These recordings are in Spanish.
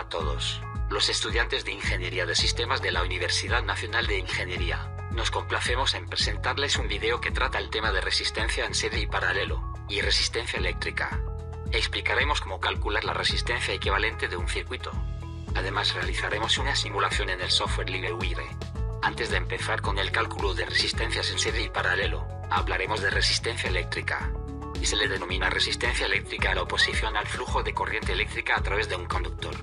a todos, los estudiantes de Ingeniería de Sistemas de la Universidad Nacional de Ingeniería. Nos complacemos en presentarles un video que trata el tema de resistencia en serie y paralelo, y resistencia eléctrica. Explicaremos cómo calcular la resistencia equivalente de un circuito. Además realizaremos una simulación en el software LiveWire. Antes de empezar con el cálculo de resistencias en serie y paralelo, hablaremos de resistencia eléctrica. Y se le denomina resistencia eléctrica a la oposición al flujo de corriente eléctrica a través de un conductor.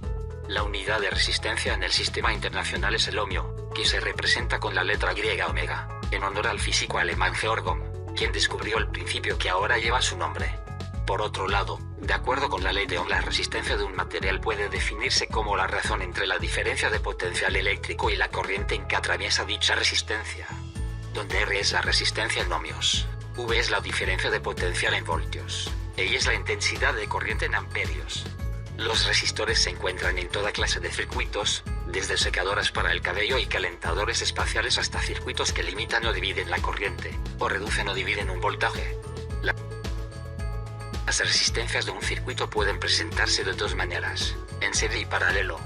La unidad de resistencia en el sistema internacional es el ohmio, que se representa con la letra griega omega, en honor al físico alemán Georg Ohm, quien descubrió el principio que ahora lleva su nombre. Por otro lado, de acuerdo con la ley de Ohm, la resistencia de un material puede definirse como la razón entre la diferencia de potencial eléctrico y la corriente en que atraviesa dicha resistencia, donde R es la resistencia en ohmios, V es la diferencia de potencial en voltios, E es la intensidad de corriente en amperios. Los resistores se encuentran en toda clase de circuitos, desde secadoras para el cabello y calentadores espaciales hasta circuitos que limitan o dividen la corriente, o reducen o dividen un voltaje. Las resistencias de un circuito pueden presentarse de dos maneras, en serie y paralelo.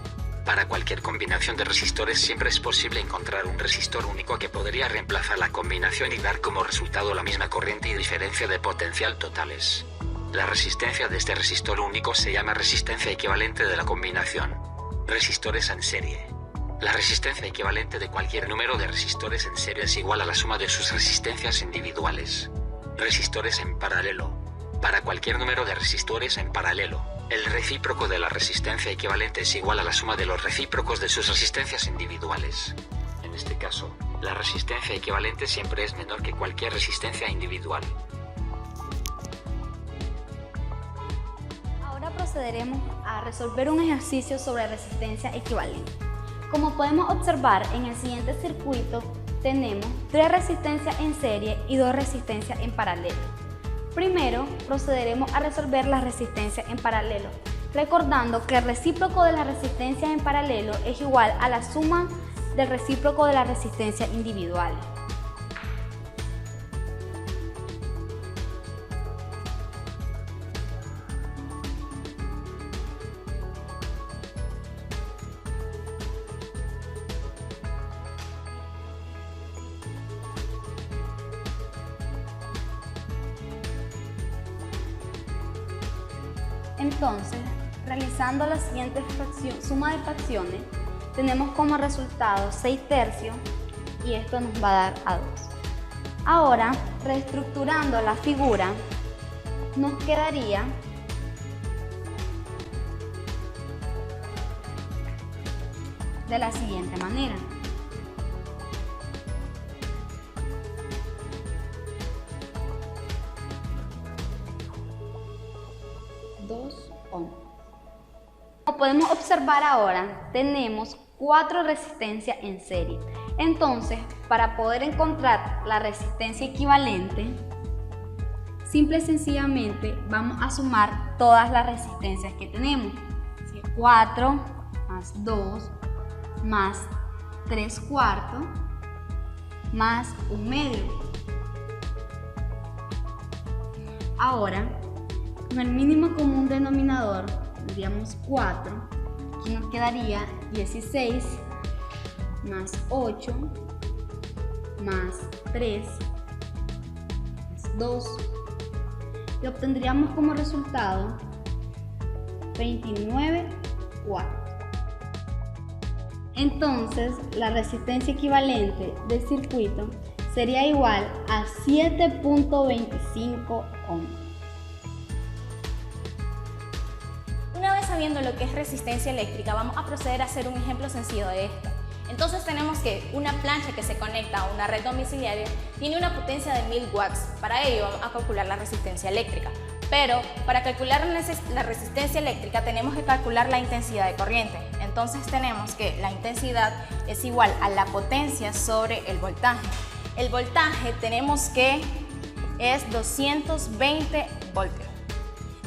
Para cualquier combinación de resistores siempre es posible encontrar un resistor único que podría reemplazar la combinación y dar como resultado la misma corriente y diferencia de potencial totales. La resistencia de este resistor único se llama resistencia equivalente de la combinación. Resistores en serie. La resistencia equivalente de cualquier número de resistores en serie es igual a la suma de sus resistencias individuales. Resistores en paralelo. Para cualquier número de resistores en paralelo, el recíproco de la resistencia equivalente es igual a la suma de los recíprocos de sus resistencias individuales. En este caso, la resistencia equivalente siempre es menor que cualquier resistencia individual. Ahora procederemos a resolver un ejercicio sobre resistencia equivalente. Como podemos observar, en el siguiente circuito tenemos 3 resistencias en serie y 2 resistencias en paralelo. Primero, procederemos a resolver las resistencias en paralelo, recordando que el recíproco de las resistencias en paralelo es igual a la suma del recíproco de las resistencias individuales. Entonces, realizando la siguiente suma de fracciones, tenemos como resultado 6/3 y esto nos va a dar a 2. Ahora, reestructurando la figura, nos quedaría de la siguiente manera. Como podemos observar ahora, tenemos 4 resistencias en serie. Entonces, para poder encontrar la resistencia equivalente, simple y sencillamente vamos a sumar todas las resistencias que tenemos. 4 más 2 más 3/4 más 1/2. Ahora, con el mínimo común denominador tendríamos 4, aquí nos quedaría 16 más 8 más 3 más 2 y obtendríamos como resultado 29/4. Entonces, la resistencia equivalente del circuito sería igual a 7.25 ohms. Una vez sabiendo lo que es resistencia eléctrica, vamos a proceder a hacer un ejemplo sencillo de esto. Entonces tenemos que una plancha que se conecta a una red domiciliaria tiene una potencia de 1000 watts. Para ello vamos a calcular la resistencia eléctrica. Pero para calcular la resistencia eléctrica tenemos que calcular la intensidad de corriente. Entonces tenemos que la intensidad es igual a la potencia sobre el voltaje. El voltaje tenemos que es 220 voltios.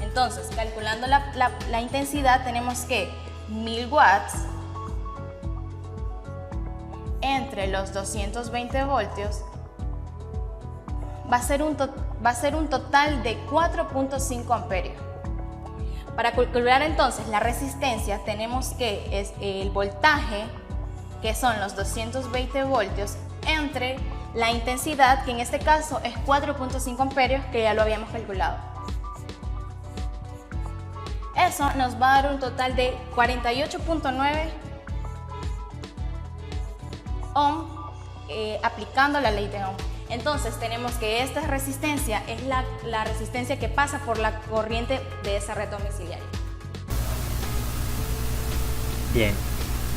Entonces, calculando la intensidad, tenemos que 1000 watts entre los 220 voltios va a ser un total de 4.5 amperios. Para calcular entonces la resistencia tenemos que es el voltaje, que son los 220 voltios, entre la intensidad, que en este caso es 4.5 amperios, que ya lo habíamos calculado. Eso nos va a dar un total de 48.9 ohm aplicando la ley de Ohm. Entonces tenemos que esta resistencia es la resistencia que pasa por la corriente de esa red domiciliaria. Bien,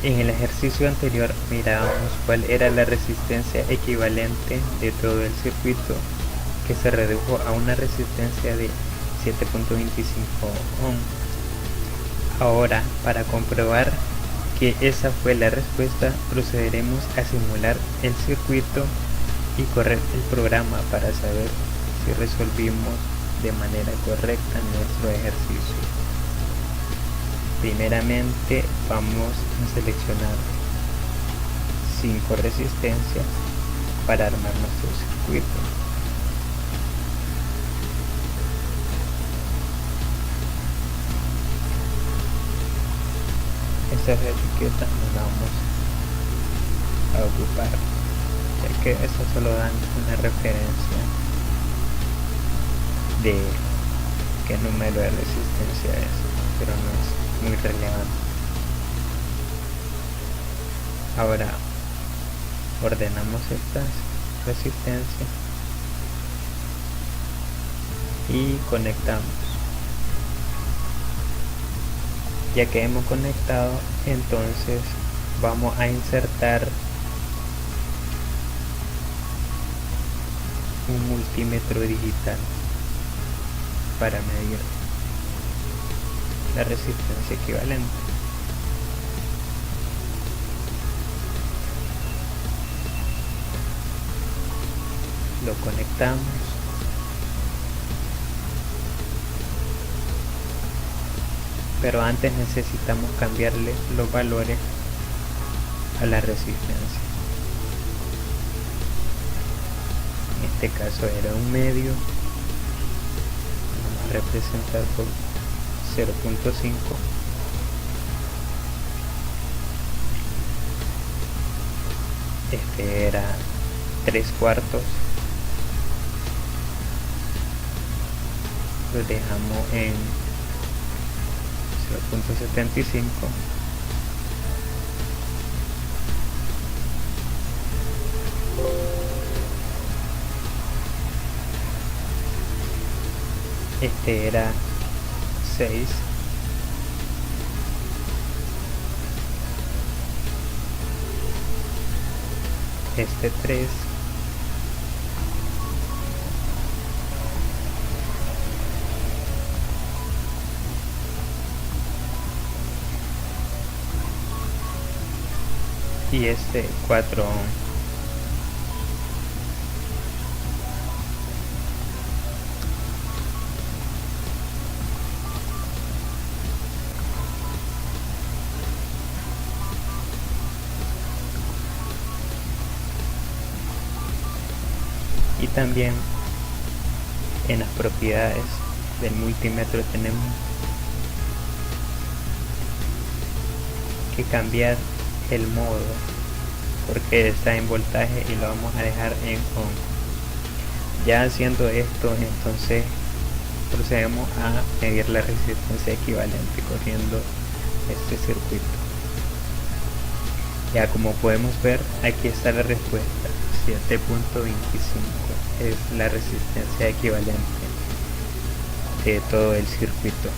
en el ejercicio anterior mirábamos cuál era la resistencia equivalente de todo el circuito, que se redujo a una resistencia de 7.25 ohm. Ahora, para comprobar que esa fue la respuesta, procederemos a simular el circuito y correr el programa para saber si resolvimos de manera correcta nuestro ejercicio. Primeramente vamos a seleccionar 5 resistencias para armar nuestro circuito. Estas etiquetas nos vamos a ocupar, ya que estas solo dan una referencia de qué número de resistencia es, pero no es muy relevante. Ahora ordenamos estas resistencias y conectamos. Ya que hemos conectado, entonces vamos a insertar un multímetro digital para medir la resistencia equivalente. Lo conectamos pero antes necesitamos cambiarle los valores a la resistencia. En este caso era un medio, vamos a representar por 0.5. Este era 3/4. Lo dejamos en 0.75. Este era 6. Este 3. Y este 4 ohm. Y también en las propiedades del multímetro tenemos que cambiar el modo, porque está en voltaje y lo vamos a dejar en on. Ya haciendo esto, entonces procedemos a medir la resistencia equivalente corriendo este circuito. Ya como podemos ver, aquí está la respuesta. 7.25 es la resistencia equivalente de todo el circuito.